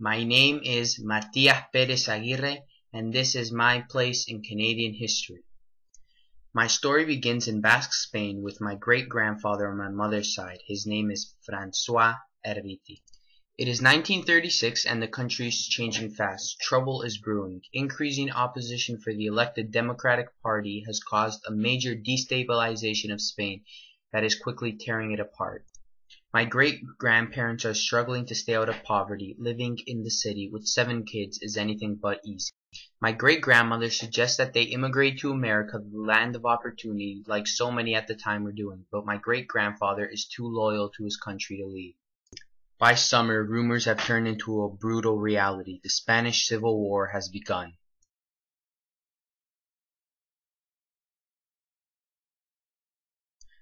My name is Matias Perez Aguirre, and this is my place in Canadian history. My story begins in Basque Spain with my great-grandfather on my mother's side. His name is François Erviti. It is 1936 and the country is changing fast. Trouble is brewing. Increasing opposition for the elected Democratic Party has caused a major destabilization of Spain that is quickly tearing it apart. My great-grandparents are struggling to stay out of poverty. Living in the city with 7 kids is anything but easy. My great-grandmother suggests that they immigrate to America, the land of opportunity, like so many at the time were doing, but my great-grandfather is too loyal to his country to leave. By summer, rumors have turned into a brutal reality. The Spanish Civil War has begun.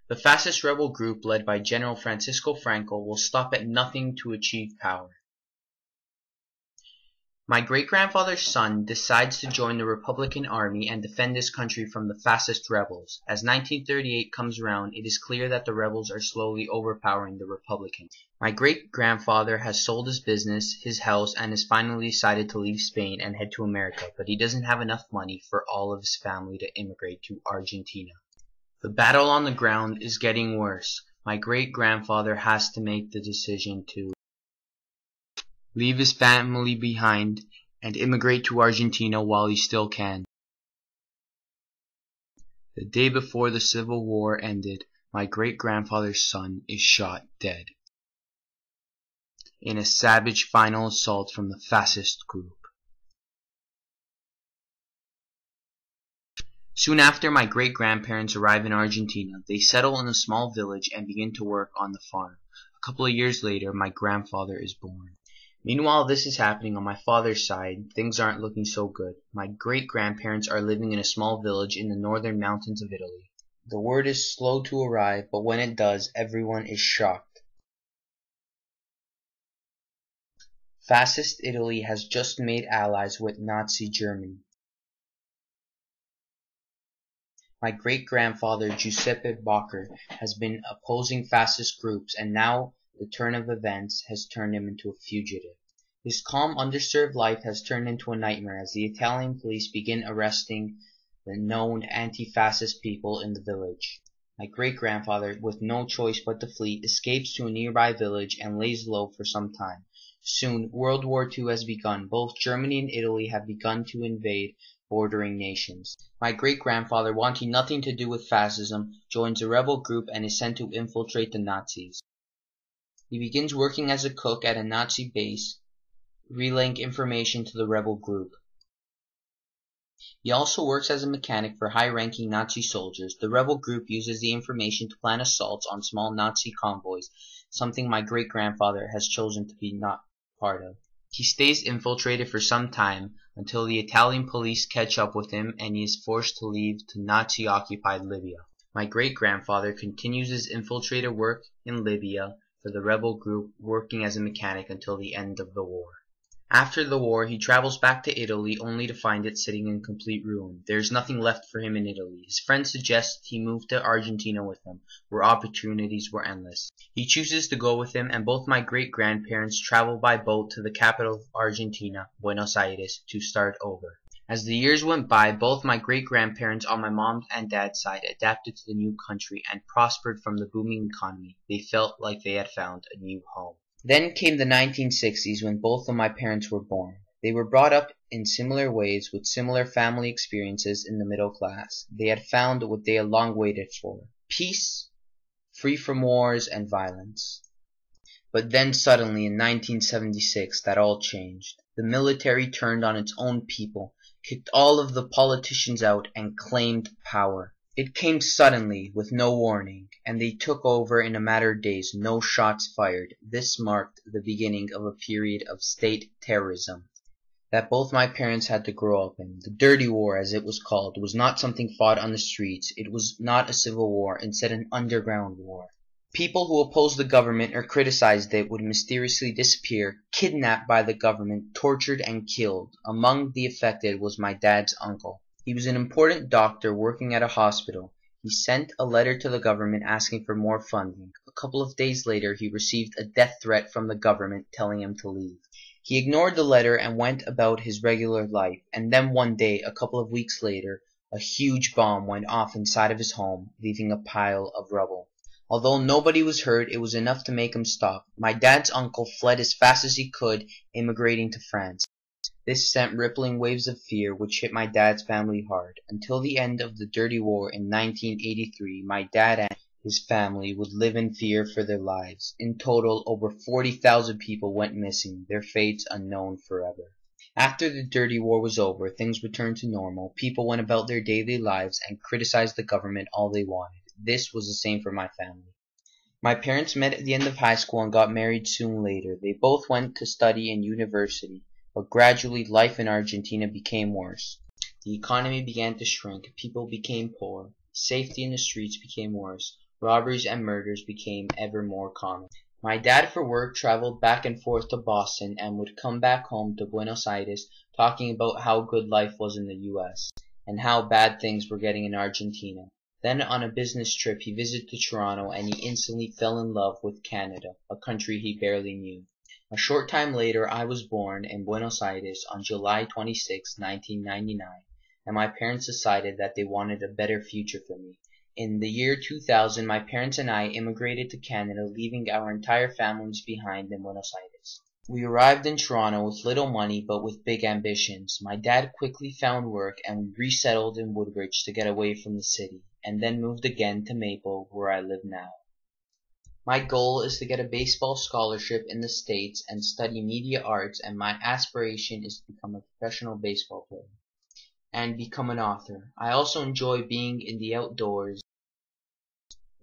The fascist rebel group led by General Francisco Franco will stop at nothing to achieve power. My great-grandfather's son decides to join the Republican Army and defend his country from the fascist rebels. As 1938 comes around, it is clear that the rebels are slowly overpowering the Republicans. My great-grandfather has sold his business, his house, and has finally decided to leave Spain and head to America, but he doesn't have enough money for all of his family to immigrate to Argentina. The battle on the ground is getting worse. My great-grandfather has to make the decision to leave his family behind and immigrate to Argentina while he still can. The day before the Civil War ended, my great-grandfather's son is shot dead in a savage final assault from the fascist group. Soon after my great-grandparents arrive in Argentina, they settle in a small village and begin to work on the farm. A couple of years later, my grandfather is born. Meanwhile, this is happening on my father's side. Things aren't looking so good. My great-grandparents are living in a small village in the northern mountains of Italy. The word is slow to arrive, but when it does, everyone is shocked. Fascist Italy has just made allies with Nazi Germany. My great-grandfather Giuseppe Boccher has been opposing fascist groups, and now the turn of events has turned him into a fugitive. His calm, underserved life has turned into a nightmare as the Italian police begin arresting the known anti-fascist people in the village. My great-grandfather, with no choice but to flee, escapes to a nearby village and lays low for some time. Soon, World War II has begun. Both Germany and Italy have begun to invade bordering nations. My great-grandfather, wanting nothing to do with fascism, joins a rebel group and is sent to infiltrate the Nazis. He begins working as a cook at a Nazi base, relaying information to the rebel group. He also works as a mechanic for high-ranking Nazi soldiers. The rebel group uses the information to plan assaults on small Nazi convoys, something my great-grandfather has chosen to be not part of. He stays infiltrated for some time until the Italian police catch up with him and he is forced to leave to Nazi-occupied Libya. My great-grandfather continues his infiltrator work in Libya for the rebel group, working as a mechanic until the end of the war. After the war, he travels back to Italy only to find it sitting in complete ruin. There is nothing left for him in Italy. His friends suggest he move to Argentina with them, where opportunities were endless. He chooses to go with him, and both my great-grandparents travel by boat to the capital of Argentina, Buenos Aires, to start over. As the years went by, both my great-grandparents on my mom's and dad's side adapted to the new country and prospered from the booming economy. They felt like they had found a new home. Then came the 1960s when both of my parents were born. They were brought up in similar ways with similar family experiences in the middle class. They had found what they had long waited for: peace, free from wars and violence. But then suddenly in 1976 that all changed. The military turned on its own people, kicked all of the politicians out, and claimed power. It came suddenly, with no warning, and they took over in a matter of days, no shots fired. This marked the beginning of a period of state terrorism that both my parents had to grow up in. The Dirty War, as it was called, was not something fought on the streets. It was not a civil war, instead an underground war. People who opposed the government or criticized it would mysteriously disappear, kidnapped by the government, tortured and killed. Among the affected was my dad's uncle. He was an important doctor working at a hospital. He sent a letter to the government asking for more funding. A couple of days later, he received a death threat from the government telling him to leave. He ignored the letter and went about his regular life, and then one day, a couple of weeks later, a huge bomb went off inside of his home, leaving a pile of rubble. Although nobody was hurt, it was enough to make him stop. My dad's uncle fled as fast as he could, immigrating to France. This sent rippling waves of fear which hit my dad's family hard. Until the end of the Dirty War in 1983, my dad and his family would live in fear for their lives. In total, over 40,000 people went missing, their fates unknown forever. After the Dirty War was over, things returned to normal. People went about their daily lives and criticized the government all they wanted. This was the same for my family. My parents met at the end of high school and got married soon later. They both went to study in university. But gradually life in Argentina became worse. The economy began to shrink, people became poor, safety in the streets became worse, robberies and murders became ever more common. My dad for work traveled back and forth to Boston and would come back home to Buenos Aires talking about how good life was in the US and how bad things were getting in Argentina. Then on a business trip he visited Toronto and he instantly fell in love with Canada, a country he barely knew. A short time later, I was born in Buenos Aires on July 26, 1999, and my parents decided that they wanted a better future for me. In the year 2000, my parents and I immigrated to Canada, leaving our entire families behind in Buenos Aires. We arrived in Toronto with little money but with big ambitions. My dad quickly found work and we resettled in Woodbridge to get away from the city, and then moved again to Maple, where I live now. My goal is to get a baseball scholarship in the States and study media arts, and my aspiration is to become a professional baseball player and become an author. I also enjoy being in the outdoors,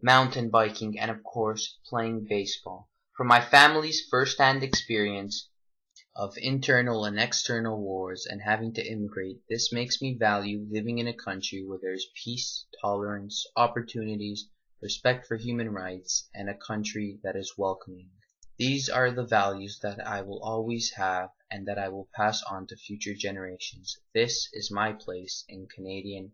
mountain biking, and of course, playing baseball. From my family's first-hand experience of internal and external wars and having to immigrate, this makes me value living in a country where there is peace, tolerance, opportunities, respect for human rights, and a country that is welcoming. These are the values that I will always have and that I will pass on to future generations. This is my place in Canadian